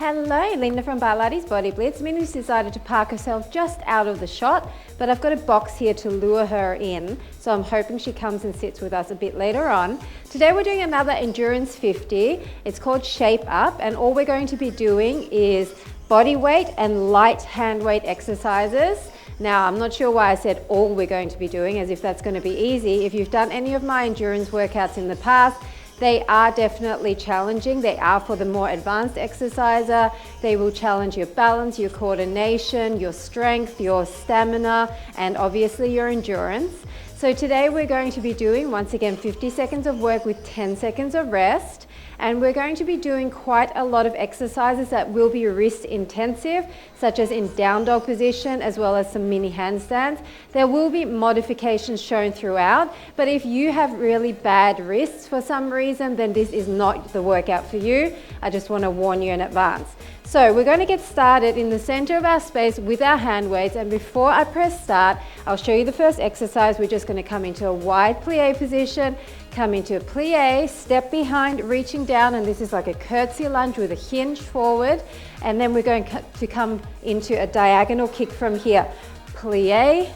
Hello, Linda from Barlates Body Blitz. Minnie's decided to park herself just out of the shot, but I've got a box here to lure her in, so I'm hoping she comes and sits with us a bit later on. Today we're doing another Endurance 50. It's called Shape Up, and all we're going to be doing is body weight and light hand weight exercises. Now, I'm not sure why I said all we're going to be doing, as if that's going to be easy. If you've done any of my endurance workouts in the past, they are definitely challenging. They are for the more advanced exerciser. They will challenge your balance, your coordination, your strength, your stamina, and obviously your endurance. So today we're going to be doing, once again, 50 seconds of work with 10 seconds of rest. And we're going to be doing quite a lot of exercises that will be wrist intensive, such as in down dog position, as well as some mini handstands. There will be modifications shown throughout, but if you have really bad wrists for some reason, then this is not the workout for you. I just want to warn you in advance. So we're going to get started in the center of our space with our hand weights, and before I press start, I'll show you the first exercise. We're just going to come into a wide plie position, come into a plie, step behind, reaching down, and this is like a curtsy lunge with a hinge forward, and then we're going to come into a diagonal kick from here. Plie,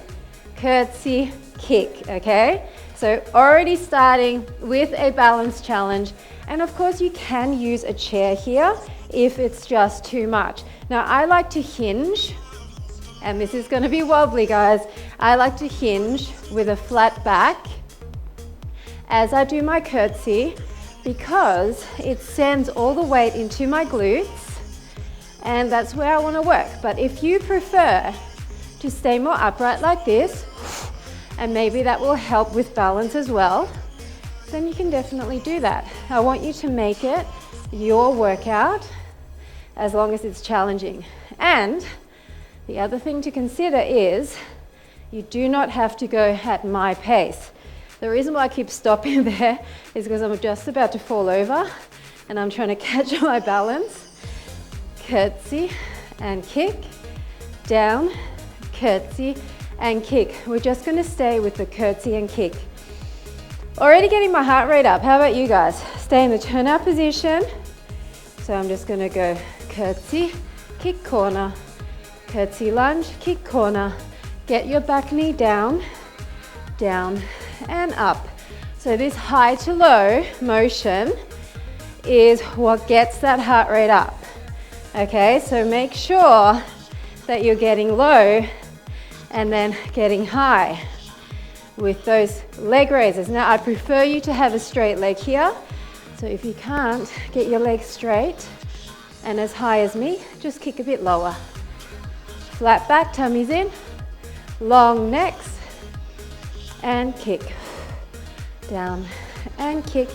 curtsy, kick, okay? So already starting with a balance challenge, and of course you can use a chair here if it's just too much. Now I like to hinge, and this is going to be wobbly, guys. I like to hinge with a flat back as I do my curtsy, because it sends all the weight into my glutes, and that's where I want to work. But if you prefer to stay more upright like this, and maybe that will help with balance as well, then you can definitely do that. I want you to make it your workout as long as it's challenging. And the other thing to consider is you do not have to go at my pace. The reason why I keep stopping there is because I'm just about to fall over and I'm trying to catch my balance. Curtsy and kick, down, curtsy and kick. We're just going to stay with the curtsy and kick. Already getting my heart rate up. How about you guys? Stay in the turnout position. So I'm just going to go curtsy, kick corner, curtsy lunge, kick corner. Get your back knee down, down and up. So this high to low motion is what gets that heart rate up. Okay, so make sure that you're getting low and then getting high with those leg raises. Now I prefer you to have a straight leg here. So if you can't get your legs straight and as high as me, just kick a bit lower. Flat back, tummy's in, long necks, and kick. Down and kick.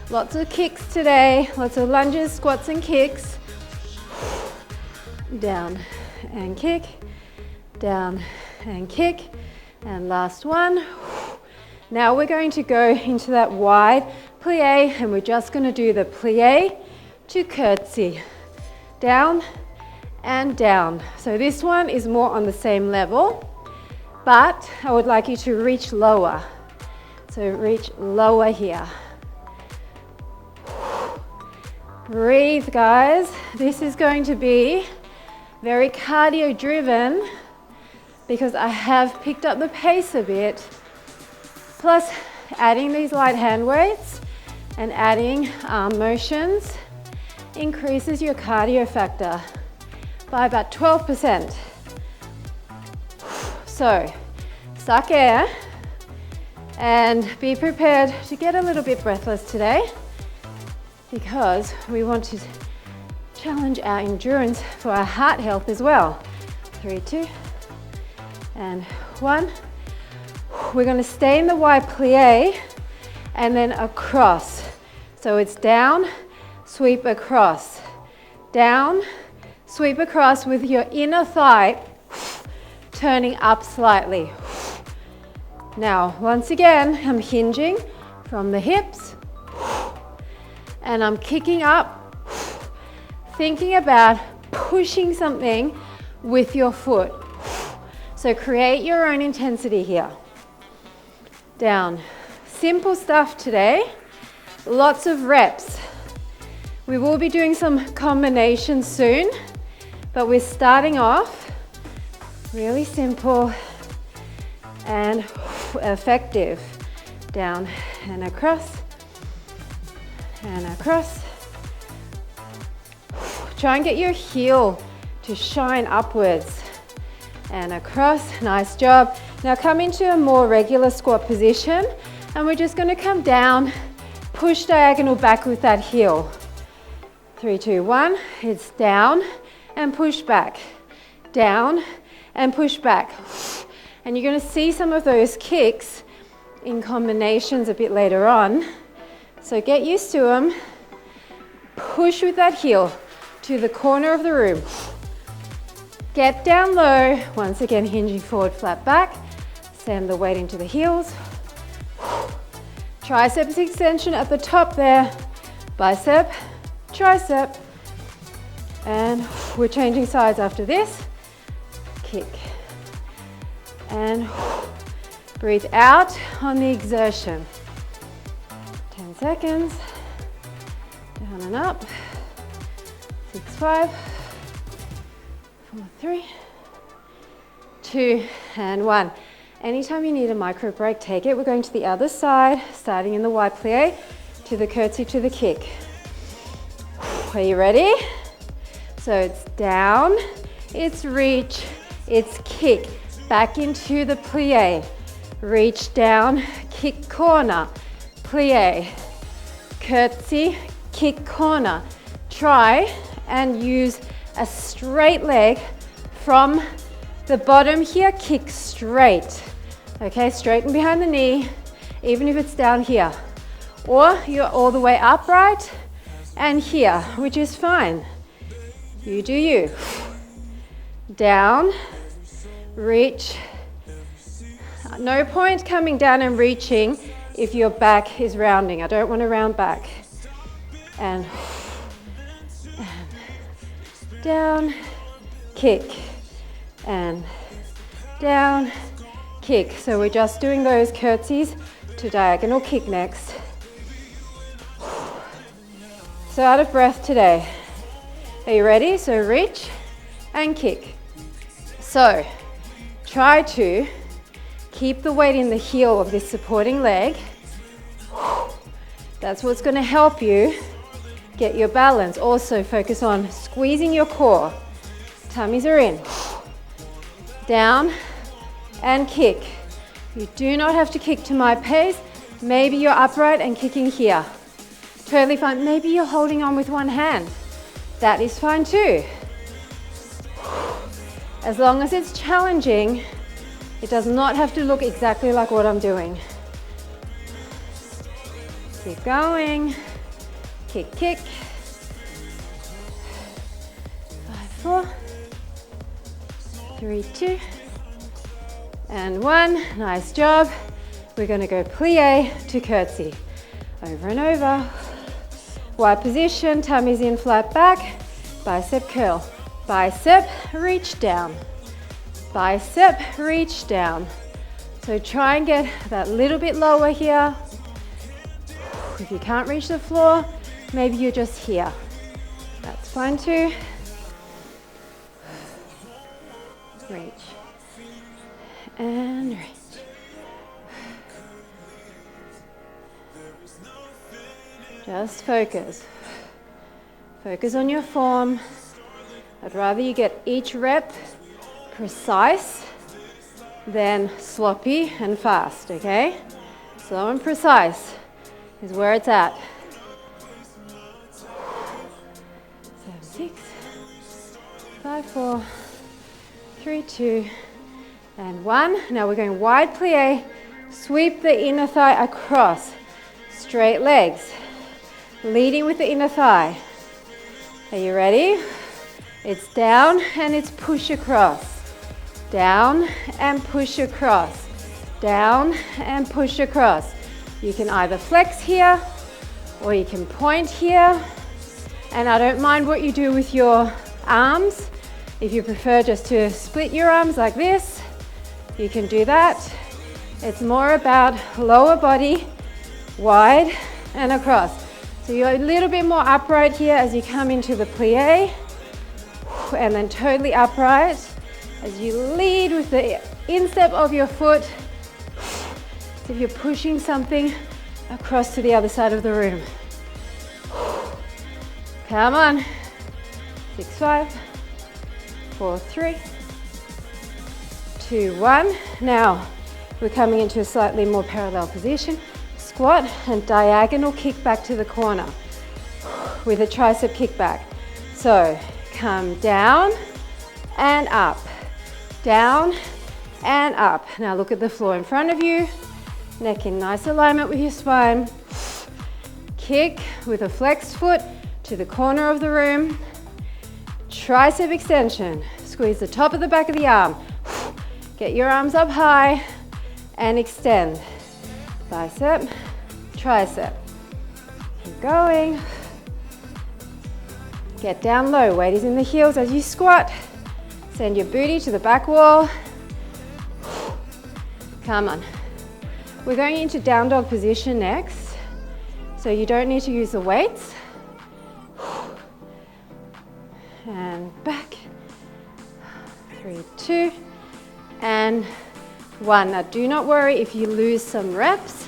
Lots of kicks today, lots of lunges, squats and kicks. Down and kick, down and kick, and last one. Now we're going to go into that wide plie, and we're just going to do the plie to curtsy. Down and down. So this one is more on the same level, but I would like you to reach lower. So reach lower here. Breathe, guys. This is going to be very cardio driven because I have picked up the pace a bit. Plus adding these light hand weights and adding arm motions increases your cardio factor by about 12%. So suck air and be prepared to get a little bit breathless today, because we want to challenge our endurance for our heart health as well. 3, 2, and 1. We're going to stay in the wide plie and then across. So it's down, sweep across, down, sweep across with your inner thigh turning up slightly. Now, once again, I'm hinging from the hips and I'm kicking up, thinking about pushing something with your foot. So create your own intensity here. Down. Simple stuff today. Lots of reps. We will be doing some combinations soon, but we're starting off really simple and effective. Down and across, and across. Try and get your heel to shine upwards and across. Nice job. Now come into a more regular squat position, and we're just going to come down, push diagonal back with that heel. 3, 2, 1. It's down and push back, down and push back. And you're going to see some of those kicks in combinations a bit later on. So get used to them. Push with that heel to the corner of the room. Get down low. Once again, hinging forward, flat back. Send the weight into the heels. Triceps extension at the top there. Bicep, tricep. And we're changing sides after this. Kick. And breathe out on the exertion. 10 seconds. Down and up. 6, 5, 4, 3, 2, and 1. Anytime you need a micro break, take it. We're going to the other side, starting in the wide plie to the curtsy to the kick. Are you ready? So it's down, it's reach, it's kick. Back into the plie. Reach down, kick corner, plie, curtsy, kick corner. Try and use a straight leg from the bottom here, kick straight. Okay, straighten behind the knee, even if it's down here. Or you're all the way upright and here, which is fine. You do you. Down, reach. No point coming down and reaching if your back is rounding. I don't want to round back. And down, kick, and down, kick. So we're just doing those curtsies to diagonal kick next. So out of breath today. Are you ready? So reach and kick. So try to keep the weight in the heel of this supporting leg. That's what's going to help you get your balance. Also focus on squeezing your core. Tummies are in. Down and kick. You do not have to kick to my pace. Maybe you're upright and kicking here. Totally fine. Maybe you're holding on with one hand. That is fine too. As long as it's challenging, it does not have to look exactly like what I'm doing. Keep going. Kick, kick. 5, 4, 3, 2, and 1. Nice job. We're going to go plie to curtsy. Over and over. Wide position, tummy's in, flat back. Bicep curl. Bicep, reach down. Bicep, reach down. So try and get that little bit lower here. If you can't reach the floor, maybe you're just here. That's fine too. Reach. And reach. Just focus. Focus on your form. I'd rather you get each rep precise than sloppy and fast, okay? Slow and precise is where it's at. 7, 6, 5, 4, 3, 2, and 1. Now we're going wide plie. Sweep the inner thigh across. Straight legs. Leading with the inner thigh. Are you ready? It's down and it's push across. Down and push across. Down and push across. You can either flex here or you can point here. And I don't mind what you do with your arms. If you prefer just to split your arms like this, you can do that. It's more about lower body, wide and across. So you're a little bit more upright here as you come into the plie, and then totally upright as you lead with the instep of your foot, as if you're pushing something across to the other side of the room. Come on. 6, 5, 4, 3, 2, 1. Now we're coming into a slightly more parallel position. Squat and diagonal kick back to the corner with a tricep kickback. So come down and up, down and up. Now look at the floor in front of you, neck in nice alignment with your spine. Kick with a flexed foot to the corner of the room. Tricep extension, squeeze the top of the back of the arm. Get your arms up high and extend. Bicep, tricep. Keep going. Get down low, weight is in the heels as you squat. Send your booty to the back wall. Come on. We're going into down dog position next, so you don't need to use the weights. And back. 3, 2, and 1. Now do not worry if you lose some reps.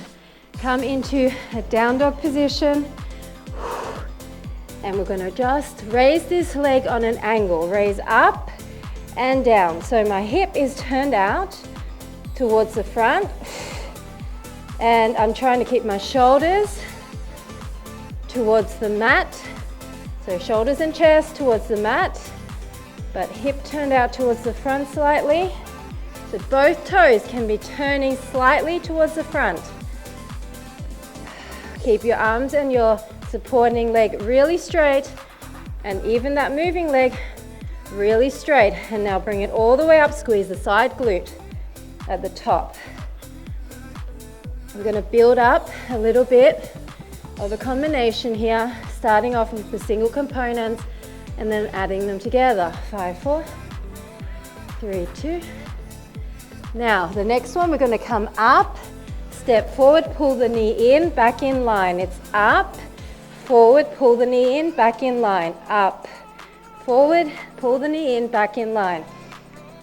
Come into a down dog position. And we're going to just raise this leg on an angle. Raise up and down. So my hip is turned out towards the front. And I'm trying to keep my shoulders towards the mat. So shoulders and chest towards the mat, but hip turned out towards the front slightly. So both toes can be turning slightly towards the front. Keep your arms and your supporting leg really straight, and even that moving leg really straight. And now bring it all the way up, squeeze the side glute at the top. We're going to build up a little bit of a combination here, starting off with the single components and then adding them together. 5, 4, 3, 2. Now the next one, we're going to come up, step forward, pull the knee in, back in line. It's up, forward, pull the knee in, back in line. Up, forward, pull the knee in, back in line.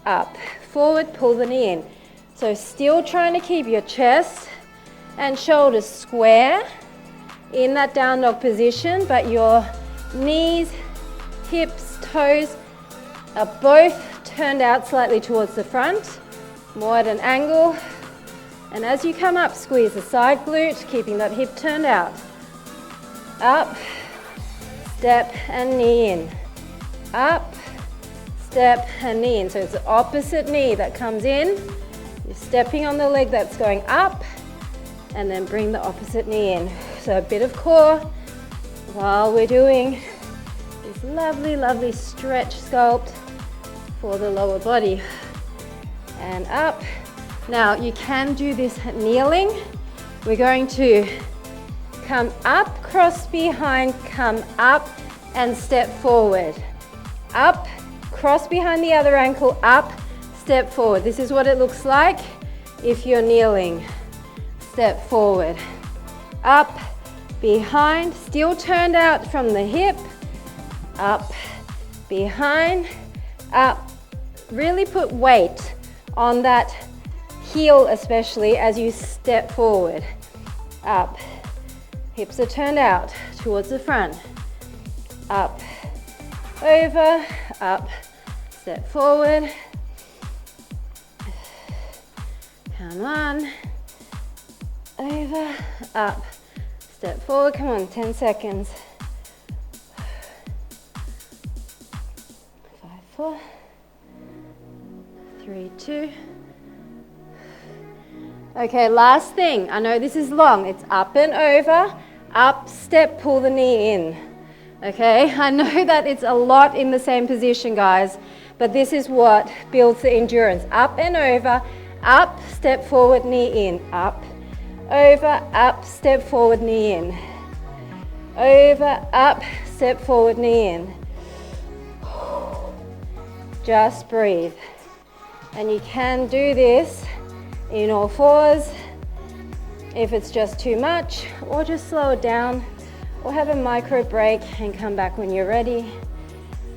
Up, forward, pull the knee in. So still trying to keep your chest and shoulders square in that down dog position, but your knees, hips, toes are both turned out slightly towards the front, more at an angle. And as you come up, squeeze the side glute, keeping that hip turned out. Up, step and knee in. Up, step and knee in. So it's the opposite knee that comes in. You're stepping on the leg that's going up, and then bring the opposite knee in. So a bit of core while we're doing this lovely, lovely stretch sculpt for the lower body. And up. Now you can do this kneeling. We're going to come up, cross behind, come up and step forward. Up, cross behind the other ankle, up, step forward. This is what it looks like if you're kneeling. Step forward, up, behind, still turned out from the hip, up, behind, up. Really put weight on that heel, especially as you step forward. Up, hips are turned out towards the front. Up, over, up, step forward. Come on. Over, up, step forward, come on, 10 seconds. 5, 4, 3, 2. Okay, last thing. I know this is long. It's up and over, up, step, pull the knee in. Okay, I know that it's a lot in the same position, guys, but this is what builds the endurance. Up and over, up, step forward, knee in, up. Over, up, step forward, knee in. Over, up, step forward, knee in. Just breathe. And you can do this in all fours if it's just too much, or just slow it down or have a micro break and come back when you're ready.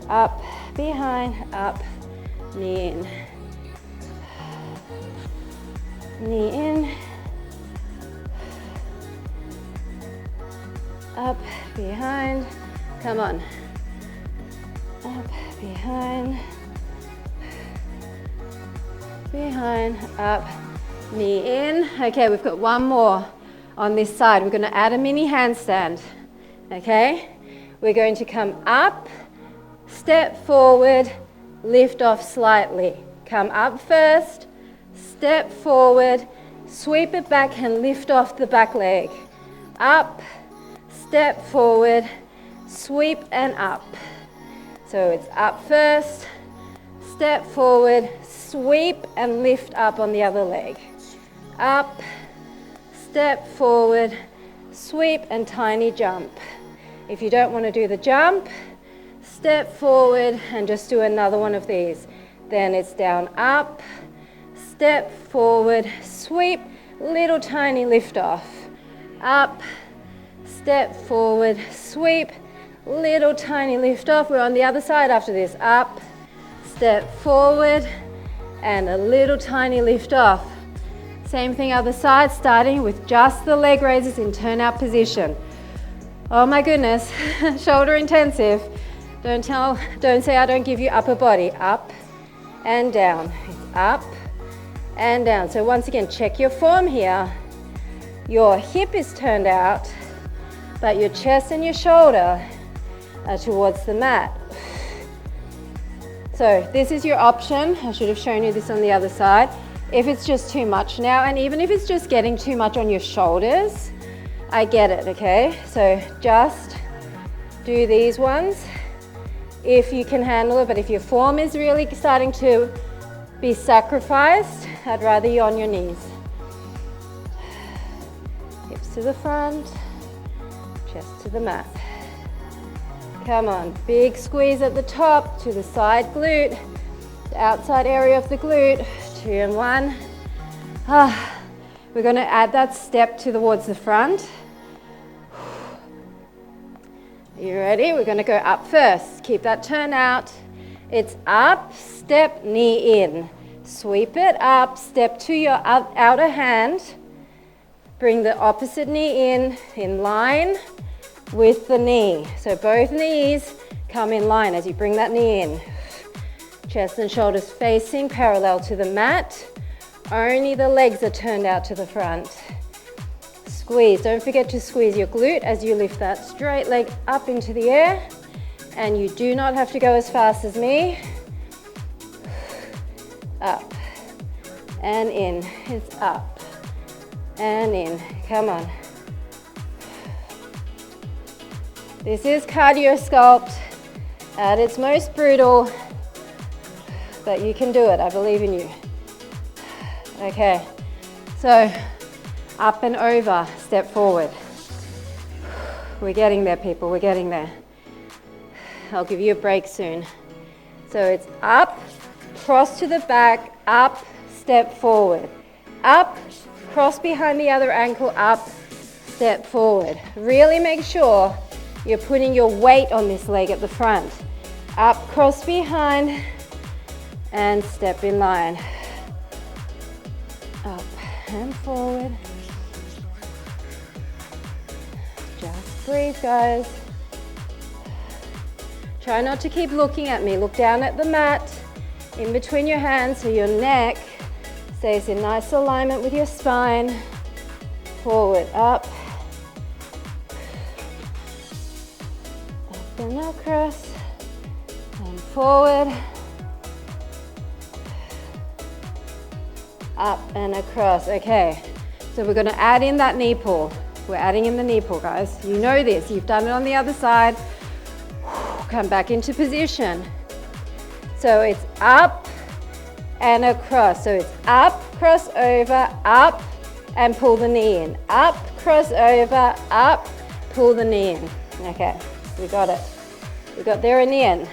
Up, behind, up, knee in. Knee in. Up, behind, come on. Up, behind, behind, up, knee in. Okay, we've got one more on this side. We're going to add a mini handstand. Okay, we're going to come up, step forward, lift off slightly. Come up first, step forward, sweep it back and lift off the back leg. Up, step forward, sweep and up. So it's up first, step forward, sweep and lift up on the other leg. Up, step forward, sweep and tiny jump. If you don't want to do the jump, step forward and just do another one of these. Then it's down, up, step forward, sweep, little tiny lift off. Up, step forward, sweep, little tiny lift off. We're on the other side after this. Up, step forward, and a little tiny lift off. Same thing other side, starting with just the leg raises in turnout position. Oh my goodness, shoulder intensive. Don't say I don't give you upper body. Up and down. It's up and down. So once again, check your form here. Your hip is turned out, but your chest and your shoulder are towards the mat. So this is your option. I should have shown you this on the other side. If it's just too much now, and even if it's just getting too much on your shoulders, I get it, okay? So just do these ones if you can handle it, but if your form is really starting to be sacrificed, I'd rather you on your knees. Hips to the front, chest to the mat. Come on, big squeeze at the top to the side glute, the outside area of the glute. 2 and 1. We're going to add that step towards the front. Are you ready? We're going to go up first. Keep that turn out. It's up, step, knee in. Sweep it up, step to your outer hand. Bring the opposite knee in line with the knee. So both knees come in line as you bring that knee in. Chest and shoulders facing parallel to the mat. Only the legs are turned out to the front. Squeeze. Don't forget to squeeze your glute as you lift that straight leg up into the air. And you do not have to go as fast as me. Up and in. It's up and in. Come on. This is cardio sculpt at its most brutal. But you can do it, I believe in you. Okay, so up and over, step forward. We're getting there, people, we're getting there. I'll give you a break soon. So it's up, cross to the back, up, step forward. Up, cross behind the other ankle, up, step forward. Really make sure you're putting your weight on this leg at the front. Up, cross behind, and step in line. Up and forward. Just breathe, guys. Try not to keep looking at me. Look down at the mat, in between your hands, so your neck stays in nice alignment with your spine. Forward, up. Up and across. And forward. Up and across. Okay, so we're going to add in that knee pull. We're adding in the knee pull, guys. You know this. You've done it on the other side. Come back into position. So it's up and across. So it's up, cross over, up, and pull the knee in. Up, cross over, up, pull the knee in. Okay, we got it. We got there in the end.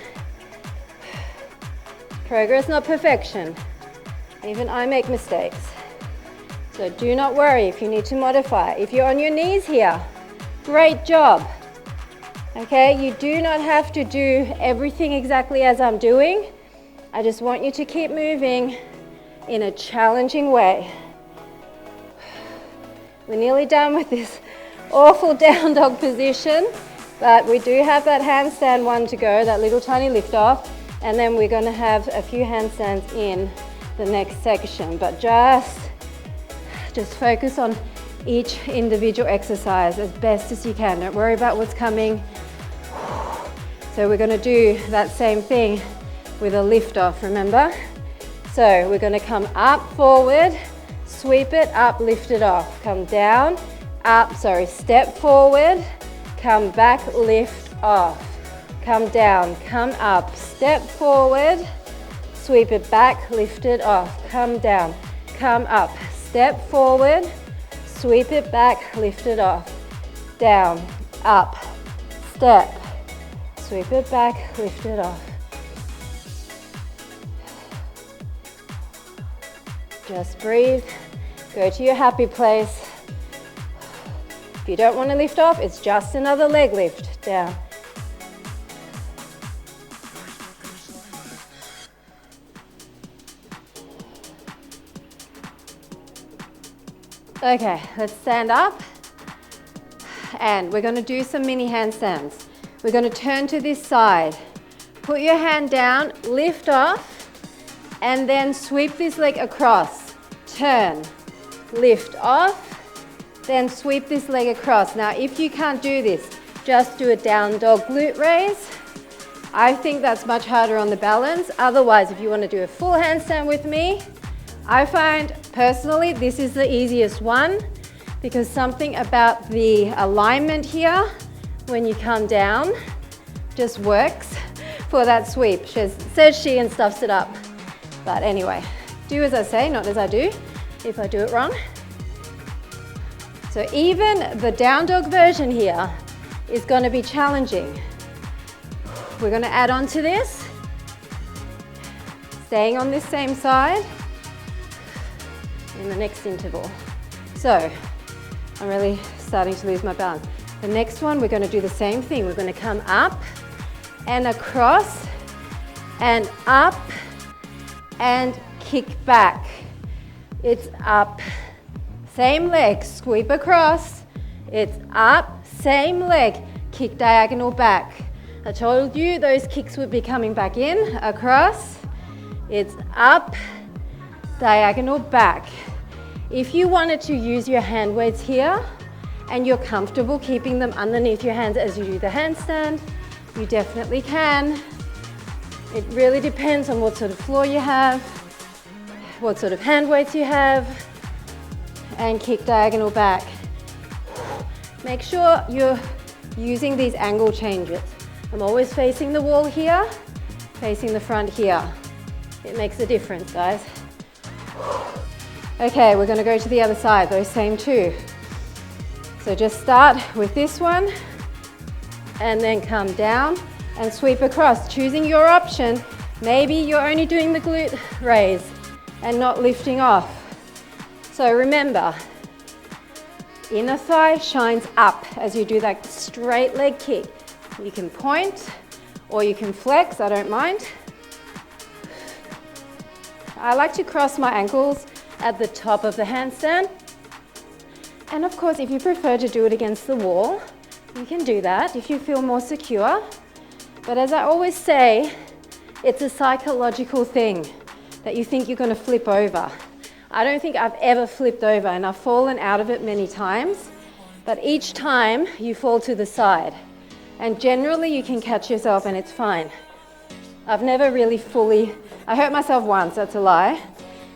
Progress, not perfection. Even I make mistakes. So do not worry if you need to modify. If you're on your knees here, great job. Okay, you do not have to do everything exactly as I'm doing. I just want you to keep moving in a challenging way. We're nearly done with this awful down dog position, but we do have that handstand one to go, that little tiny lift off, and then we're going to have a few handstands in the next section. But just focus on each individual exercise as best as you can. Don't worry about what's coming. So we're going to do that same thing with a lift off, remember? So we're going to come up, forward, sweep it, up, lift it off. Come down, up, step forward, come back, lift off. Come down, come up, step forward, sweep it back, lift it off. Come down, come up, step forward, sweep it back, lift it off. Down, up, step, sweep it back, lift it off. Just breathe, go to your happy place. If you don't want to lift off, it's just another leg lift, down. Okay, let's stand up, and we're going to do some mini handstands. We're going to turn to this side. Put your hand down, lift off, and then sweep this leg across. Turn, lift off, then sweep this leg across. Now, if you can't do this, just do a down dog glute raise. I think that's much harder on the balance. Otherwise, if you want to do a full handstand with me, I find personally this is the easiest one, because something about the alignment here when you come down just works for that sweep. Says she and stuffs it up. But anyway, do as I say, not as I do, if I do it wrong. So even the down dog version here is going to be challenging. We're going to add on to this, staying on this same side in the next interval. So I'm really starting to lose my balance. The next one, we're going to do the same thing. We're going to come up and across and up and kick back. It's up, same leg, sweep across. It's up, same leg, kick diagonal back. I told you those kicks would be coming back in, across. It's up, diagonal back. If you wanted to use your hand weights here and you're comfortable keeping them underneath your hands as you do the handstand, you definitely can. It really depends on what sort of floor you have, what sort of hand weights you have, and kick diagonal back. Make sure you're using these angle changes. I'm always facing the wall here, facing the front here. It makes a difference, guys. Okay, we're going to go to the other side, those same two. So just start with this one, and then come down and sweep across, choosing your option. Maybe you're only doing the glute raise and not lifting off. So remember, inner thigh shines up as you do that straight leg kick. You can point or you can flex, I don't mind. I like to cross my ankles at the top of the handstand. And of course, if you prefer to do it against the wall, you can do that if you feel more secure. But as I always say, it's a psychological thing that you think you're going to flip over. I don't think I've ever flipped over, and I've fallen out of it many times, but each time you fall to the side. And generally you can catch yourself and it's fine. I've never really I hurt myself once, that's a lie,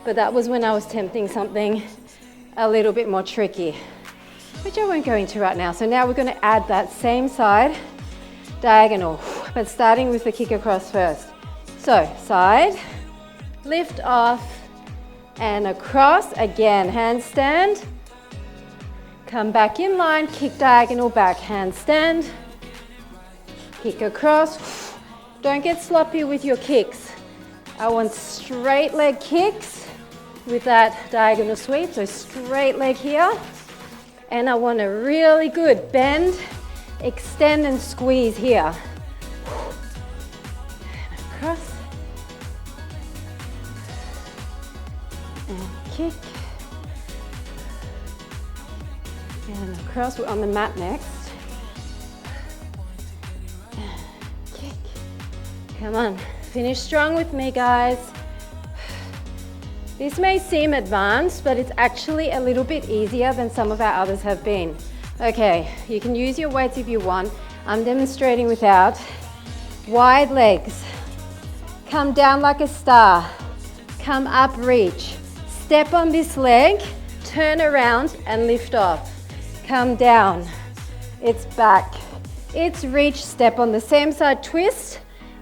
but that was when I was attempting something a little bit more tricky, which I won't go into right now. So now we're going to add that same side diagonal, but starting with the kick across first. So side, lift off, and across, again, handstand. Come back in line, kick diagonal back, handstand. Kick across. Don't get sloppy with your kicks. I want straight leg kicks with that diagonal sweep, so straight leg here. And I want a really good bend extend and squeeze here. Across. And kick. And across. We're on the mat next. And kick. Come on. Finish strong with me, guys. This may seem advanced, but it's actually a little bit easier than some of our others have been. Okay, you can use your weights if you want. I'm demonstrating without. Wide legs. Come down like a star. Come up, reach. Step on this leg, turn around and lift off. Come down. It's back. It's reach, step on the same side, twist,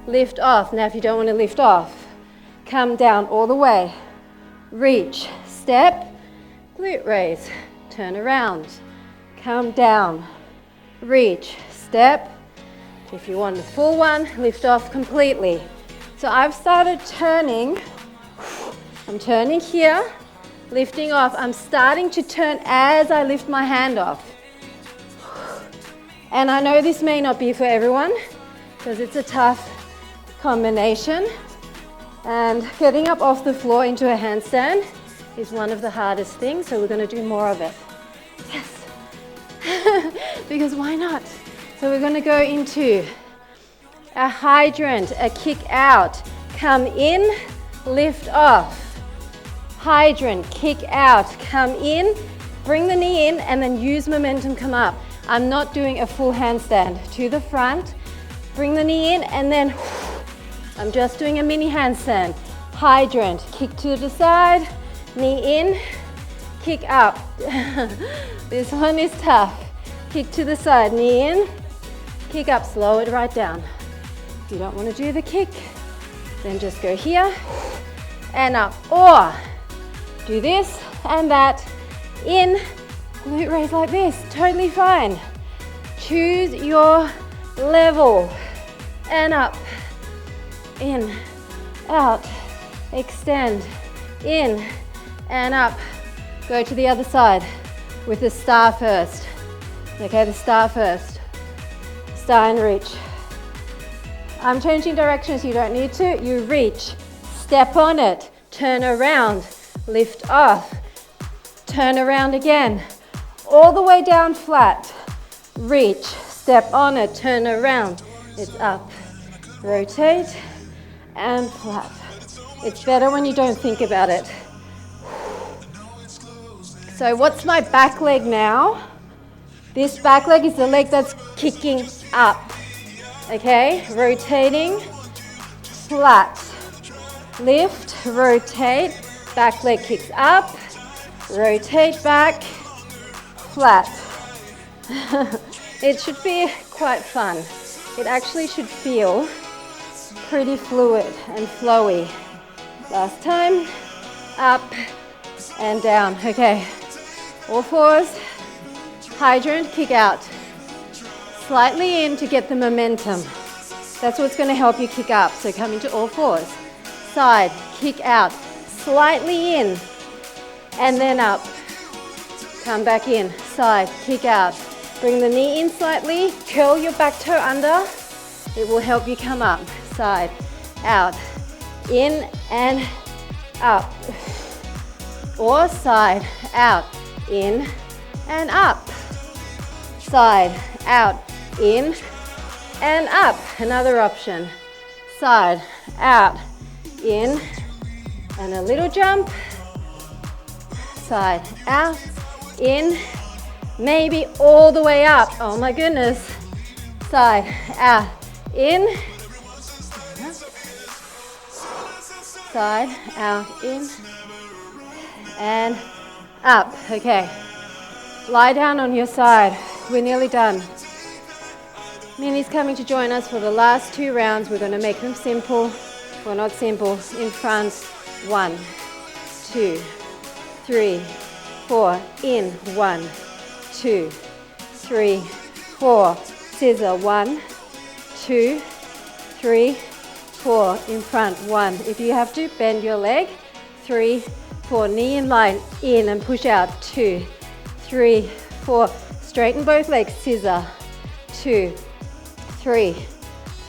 lift off. Now if you don't want to lift off, come down all the way. Reach, step, glute raise, turn around, come down, reach, step. If you want the full one, lift off completely. So I've started turning. I'm turning here, lifting off. I'm starting to turn as I lift my hand off. And I know this may not be for everyone because it's a tough combination. And getting up off the floor into a handstand is one of the hardest things, so we're going to do more of it. Yes, because why not? So we're going to go into a hydrant, a kick out, come in, lift off. Hydrant, kick out, come in, bring the knee in, and then use momentum, come up. I'm not doing a full handstand. To the front, bring the knee in, and then I'm just doing a mini handstand. Hydrant, kick to the side, knee in, kick up. This one is tough. Kick to the side, knee in, kick up, slow it right down. If you don't want to do the kick, then just go here and up. Or do this and that in, glute raise like this, totally fine. Choose your level and up. In, out, extend, in, and up. Go to the other side with the star first. Okay, the star first. Star and reach. I'm changing directions, you don't need to. You reach, step on it, turn around, lift off, turn around again. All the way down flat. Reach, step on it, turn around. It's up. Rotate. And flat. It's better when you don't think about it. So what's my back leg now? This back leg is the leg that's kicking up. Okay, rotating, flat. Lift, rotate, back leg kicks up, rotate back, flat. It should be quite fun. It actually should feel pretty fluid and flowy. Last time, up and down. Okay, all fours, hydrant, kick out. Slightly in to get the momentum. That's what's going to help you kick up. So come into all fours. Side, kick out. Slightly in and then up. Come back in. Side, kick out. Bring the knee in slightly. Curl your back toe under. It will help you come up. Side, out, in and up. Or side, out, in and up. Side, out, in and up. Another option. Side, out, in, and a little jump. Side, out, in, maybe all the way up. Oh my goodness. Side, out, in, side, out, in, and up. Okay, lie down on your side. We're nearly done. Minnie's coming to join us for the last 2 rounds. We're going to make them simple. Well, not simple. In front. 1, 2, 3, 4. In. 1, 2, 3, 4. Scissor. 1, 2, 3, 4. In front. 1. If you have to, bend your leg. 3, 4. Knee in line. In and push out. 2, 3, 4. Straighten both legs. Scissor. 2, 3,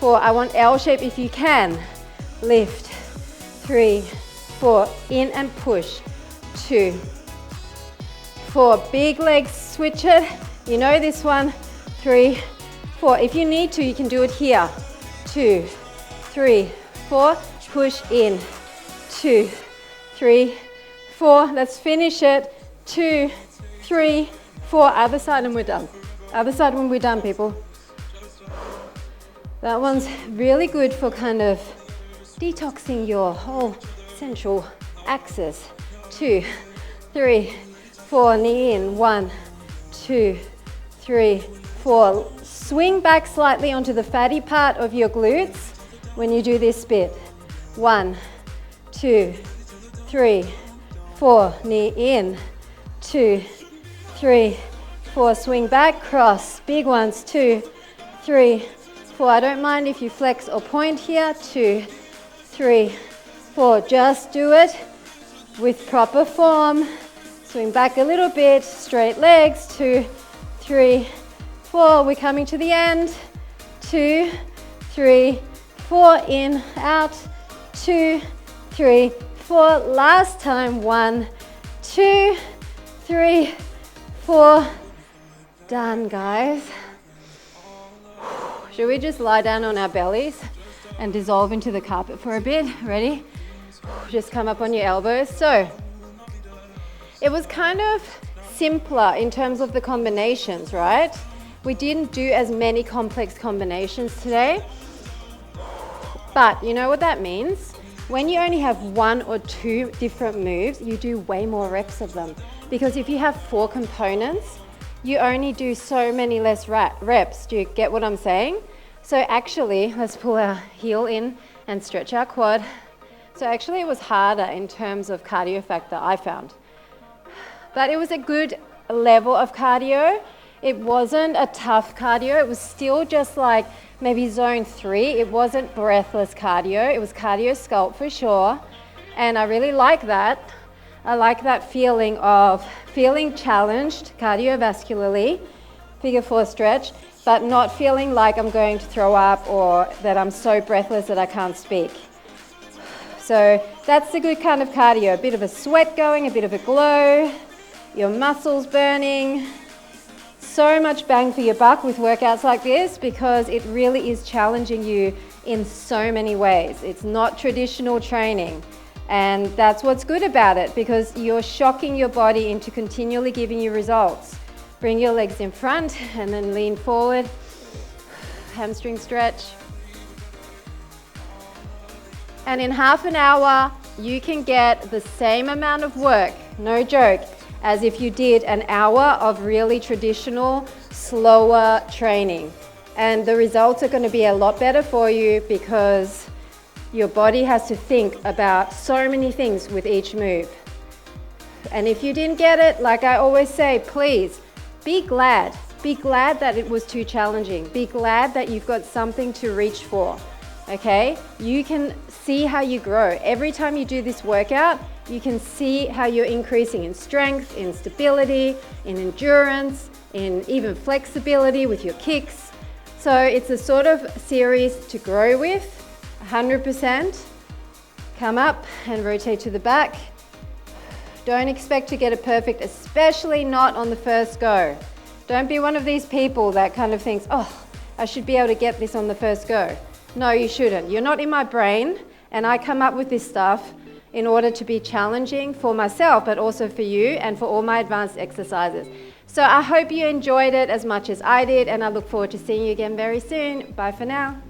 4. I want L shape if you can. Lift, 3, 4. In and push, 2, 4. Big legs, switch it. You know this one. 3, 4. If you need to, you can do it here. 2, 3, 4. Push in. 2, 3, 4. Let's finish it. 2, 3, 4. Other side and we're done. Other side when we're done, people. That one's really good for kind of detoxing your whole central axis. 2, 3, 4. Knee in. 1, 2, 3, 4. Swing back slightly onto the fatty part of your glutes when you do this bit. 1, 2, 3, 4. Knee in. 2, 3, 4. Swing back, cross. Big ones. 2, 3, 4. I don't mind if you flex or point here. 2, 3, 4. Just do it with proper form. Swing back a little bit. Straight legs. 2, 3, 4. We're coming to the end. 2, 3, 4. In, out. 2, 3, 4. Last time. 1, 2, 3, 4. Done, guys. Should we just lie down on our bellies and dissolve into the carpet for a bit? Ready? Just come up on your elbows. So it was kind of simpler in terms of the combinations, right? We didn't do as many complex combinations today. But you know what that means? When you only have 1 or 2 different moves, you do way more reps of them. Because if you have 4 components, you only do so many less reps. Do you get what I'm saying? So actually, let's pull our heel in and stretch our quad. So actually it was harder in terms of cardio factor, I found. But it was a good level of cardio. It wasn't a tough cardio. It was still just like maybe zone 3. It wasn't breathless cardio. It was cardio sculpt for sure. And I really like that. I like that feeling of feeling challenged cardiovascularly, figure 4 stretch, but not feeling like I'm going to throw up or that I'm so breathless that I can't speak. So that's a good kind of cardio. A bit of a sweat going, a bit of a glow, your muscles burning. So much bang for your buck with workouts like this because it really is challenging you in so many ways. It's not traditional training. And that's what's good about it because you're shocking your body into continually giving you results. Bring your legs in front and then lean forward. Hamstring stretch. And in half an hour, you can get the same amount of work, no joke, as if you did an hour of really traditional, slower training. And the results are going to be a lot better for you because your body has to think about so many things with each move. And if you didn't get it, like I always say, please be glad. Be glad that it was too challenging. Be glad that you've got something to reach for, okay? You can see how you grow. Every time you do this workout, you can see how you're increasing in strength, in stability, in endurance, in even flexibility with your kicks. So it's a sort of series to grow with. 100%. Come up and rotate to the back. Don't expect to get it perfect, especially not on the first go. Don't be one of these people that kind of thinks, oh, I should be able to get this on the first go. No, you shouldn't. You're not in my brain, and I come up with this stuff in order to be challenging for myself, but also for you and for all my advanced exercises. So I hope you enjoyed it as much as I did, and I look forward to seeing you again very soon. Bye for now.